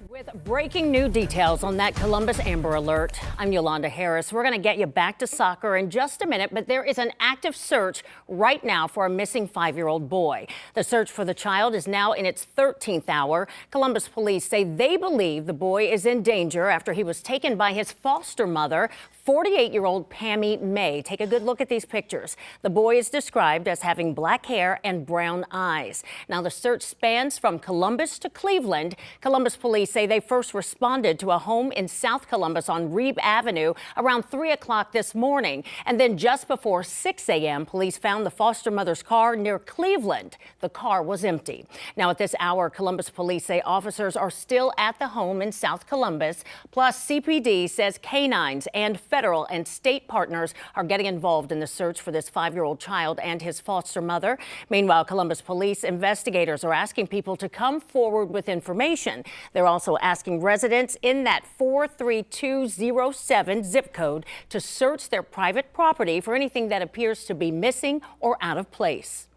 With breaking new details on that Columbus Amber Alert, I'm Yolanda Harris. We're going to get you back to soccer in just a minute, but there is an active search right now for a missing 5-year-old boy. The search for the child is now in its 13th hour. Columbus police say they believe the boy is in danger after he was taken by his foster mother, 48-year-old Pammy May. Take a good look at these pictures. The boy is described as having black hair and brown eyes. Now, the search spans from Columbus to Cleveland. Columbus police say they first responded to a home in South Columbus on Reeb Avenue around 3 o'clock this morning. And then just before 6 a.m., police found the foster mother's car near Cleveland. The car was empty. Now, at this hour, Columbus police say officers are still at the home in South Columbus. Plus, CPD says canines and federal and state partners are getting involved in the search for this 5-year-old child and his foster mother. Meanwhile, Columbus police investigators are asking people to come forward with information. They're also asking residents in that 43207 zip code to search their private property for anything that appears to be missing or out of place.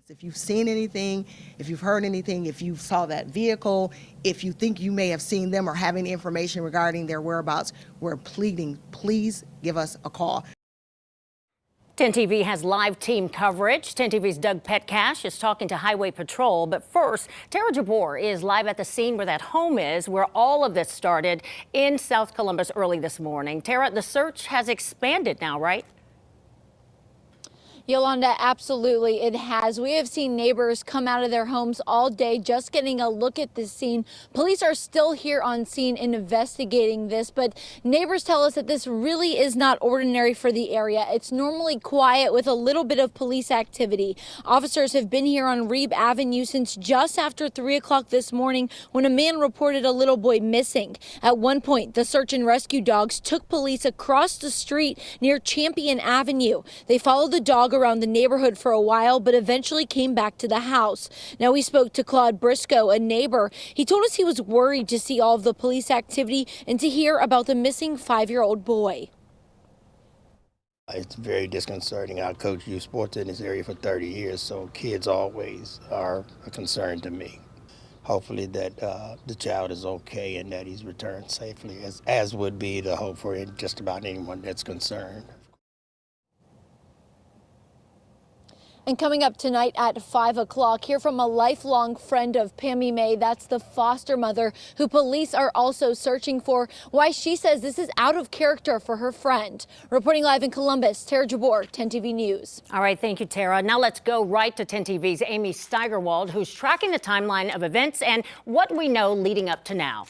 If you've seen anything, if you've heard anything, if you saw that vehicle, if you think you may have seen them or have any information regarding their whereabouts, we're pleading, please give us a call. 10 TV has live team coverage. 10 TV's Doug Petcash is talking to Highway Patrol. But first, Tara Jabor is live at the scene where that home is, where all of this started in South Columbus early this morning. Tara, the search has expanded now, right? Yolanda, absolutely it has. We have seen neighbors come out of their homes all day just getting a look at this scene. Police are still here on scene investigating this, but neighbors tell us that this really is not ordinary for the area. It's normally quiet with a little bit of police activity. Officers have been here on Reeb Avenue since just after 3 o'clock this morning when a man reported a little boy missing. At one point, the search and rescue dogs took police across the street near Champion Avenue. They followed the dog around the neighborhood for a while, but eventually came back to the house. Now, we spoke to Claude Briscoe, a neighbor. He told us he was worried to see all of the police activity and to hear about the missing 5-year-old boy. It's very disconcerting. I coach youth sports in this area for 30 years, so kids always are a concern to me. Hopefully that the child is okay and that he's returned safely, as would be the hope for just about anyone that's concerned. And coming up tonight at 5 o'clock, hear from a lifelong friend of Pammy May. That's the foster mother who police are also searching for. Why she says this is out of character for her friend. Reporting live in Columbus, Tara Jabor, 10 TV News. All right, thank you, Tara. Now let's go right to 10 TV's Amy Steigerwald, who's tracking the timeline of events and what we know leading up to now.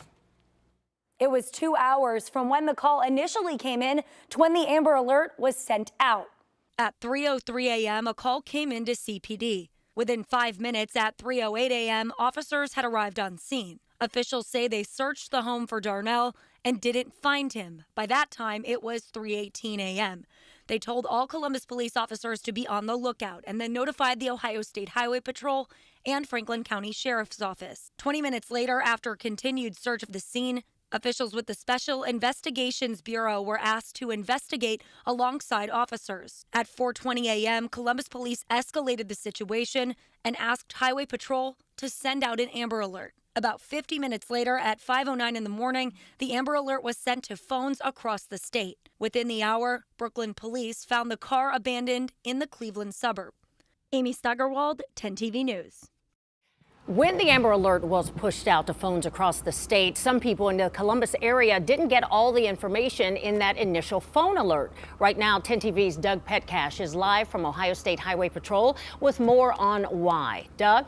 It was 2 hours from when the call initially came in to when the Amber Alert was sent out. At 3:03 a.m., a call came into CPD. Within 5 minutes, at 3:08 a.m., officers had arrived on scene. Officials say they searched the home for Darnell and didn't find him. By that time, it was 3:18 a.m. They told all Columbus police officers to be on the lookout and then notified the Ohio State Highway Patrol and Franklin County Sheriff's Office. 20 minutes later, after continued search of the scene, officials with the Special Investigations Bureau were asked to investigate alongside officers. At 4:20 a.m., Columbus police escalated the situation and asked Highway Patrol to send out an Amber Alert. About 50 minutes later, at 5:09 in the morning, the Amber Alert was sent to phones across the state. Within the hour, Brooklyn police found the car abandoned in the Cleveland suburb. Amy Steigerwald, 10 TV News. When the Amber Alert was pushed out to phones across the state, some people in the Columbus area didn't get all the information in that initial phone alert. Right now, 10 TV's Doug Petcash is live from Ohio State Highway Patrol with more on why. Doug?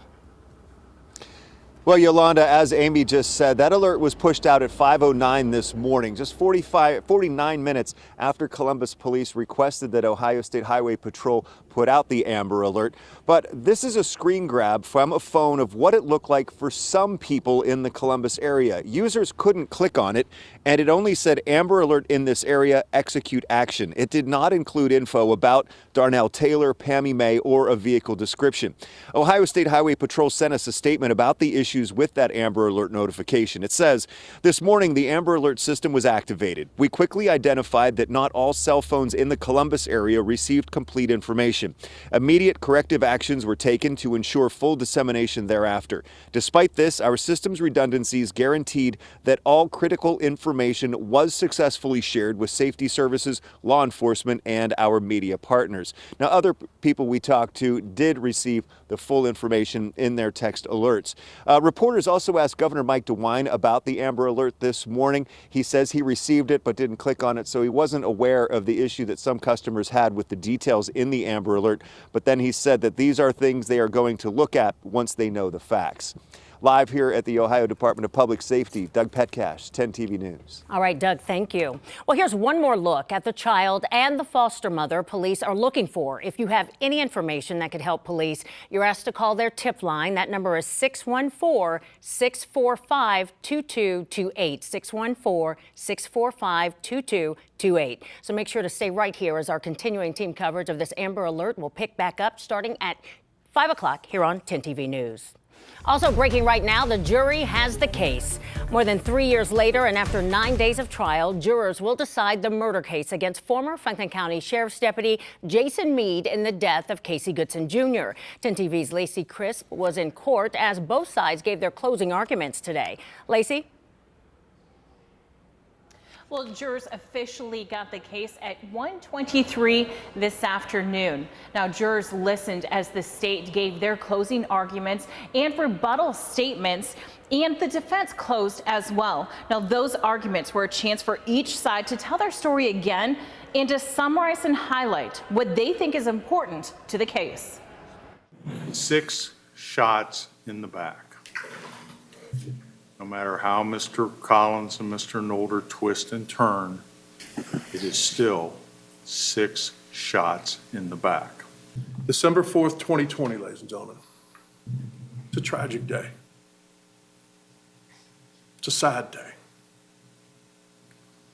Well, Yolanda, as Amy just said, that alert was pushed out at 5:09 this morning, just 49 minutes after Columbus police requested that Ohio State Highway Patrol put out the Amber Alert. But this is a screen grab from a phone of what it looked like for some people in the Columbus area. Users couldn't click on it, and it only said Amber Alert in this area, execute action. It did not include info about Darnell Taylor, Pammy May, or a vehicle description. Ohio State Highway Patrol sent us a statement about the issue issues with that Amber Alert notification. It says, this morning, the Amber Alert system was activated. We quickly identified that not all cell phones in the Columbus area received complete information. Immediate corrective actions were taken to ensure full dissemination thereafter. Despite this, our system's redundancies guaranteed that all critical information was successfully shared with safety services, law enforcement, and our media partners. Now, other people we talked to did receive the full information in their text alerts. Reporters also asked Governor Mike DeWine about the Amber Alert this morning. He says he received it but didn't click on it, so he wasn't aware of the issue that some customers had with the details in the Amber Alert. But then he said that these are things they are going to look at once they know the facts. Live here at the Ohio Department of Public Safety, Doug Petcash, 10 TV News. All right, Doug, thank you. Well, here's one more look at the child and the foster mother police are looking for. If you have any information that could help police, you're asked to call their tip line. That number is 614-645-2228. 614-645-2228. So make sure to stay right here as our continuing team coverage of this Amber Alert will pick back up starting at 5 o'clock here on 10 TV News. Also breaking right now, the jury has the case. More than 3 years later and after 9 days of trial, jurors will decide the murder case against former Franklin County Sheriff's Deputy Jason Meade in the death of Casey Goodson Jr. 10 TV's Lacey Crisp was in court as both sides gave their closing arguments today. Lacey? Well, jurors officially got the case at 1:23 this afternoon. Now, jurors listened as the state gave their closing arguments and rebuttal statements, and the defense closed as well. Now, those arguments were a chance for each side to tell their story again and to summarize and highlight what they think is important to the case. 6 shots in the back. No matter how Mr. Collins and Mr. Nolder twist and turn, it is still 6 shots in the back. December 4th, 2020, ladies and gentlemen. It's a tragic day. It's a sad day.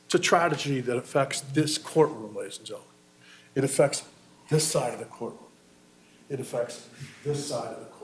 It's a tragedy that affects this courtroom, ladies and gentlemen. It affects this side of the courtroom. It affects this side of the courtroom.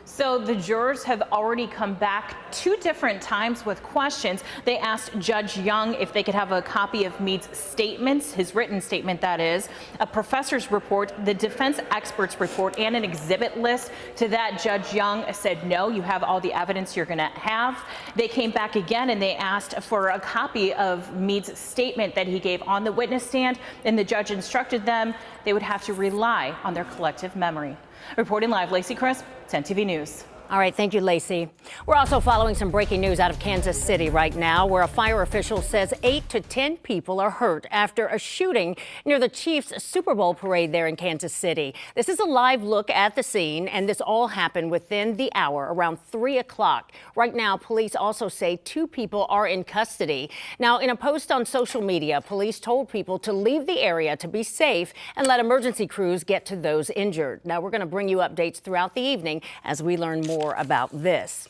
So the jurors have already come back 2 different times with questions. They asked Judge Young if they could have a copy of Meade's statements, his written statement that is, a professor's report, the defense expert's report, and an exhibit list. To that, Judge Young said, no, you have all the evidence you're gonna have. They came back again and they asked for a copy of Meade's statement that he gave on the witness stand, and the judge instructed them they would have to rely on their collective memory. Reporting live, Lacey Crisp, 10 TV News. All right, thank you, Lacey. We're also following some breaking news out of Kansas City right now, where a fire official says 8 to 10 people are hurt after a shooting near the Chiefs Super Bowl parade there in Kansas City. This is a live look at the scene, and this all happened within the hour, around 3 o'clock. Right now, police also say 2 people are in custody. Now, in a post on social media, police told people to leave the area to be safe and let emergency crews get to those injured. Now, we're going to bring you updates throughout the evening as we learn more about this.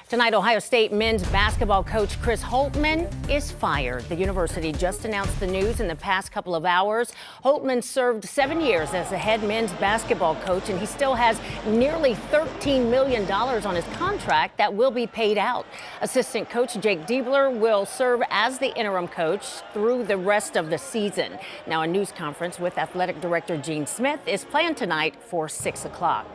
Tonight, Ohio State men's basketball coach Chris Holtmann is fired. The university just announced the news in the past couple of hours. Holtmann served 7 years as the head men's basketball coach, and he still has nearly $13 million on his contract that will be paid out. Assistant coach Jake Diebler will serve as the interim coach through the rest of the season. Now, a news conference with athletic director Gene Smith is planned tonight for 6 o'clock.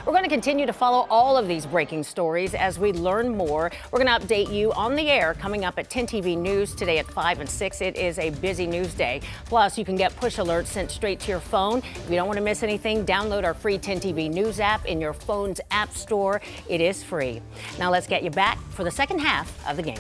We're going to continue to follow all of these breaking stories as we learn more. We're going to update you on the air coming up at 10 TV News today at 5 and 6. It is a busy news day. Plus, you can get push alerts sent straight to your phone. If you don't want to miss anything, download our free 10 TV News app in your phone's app store. It is free. Now let's get you back for the second half of the game.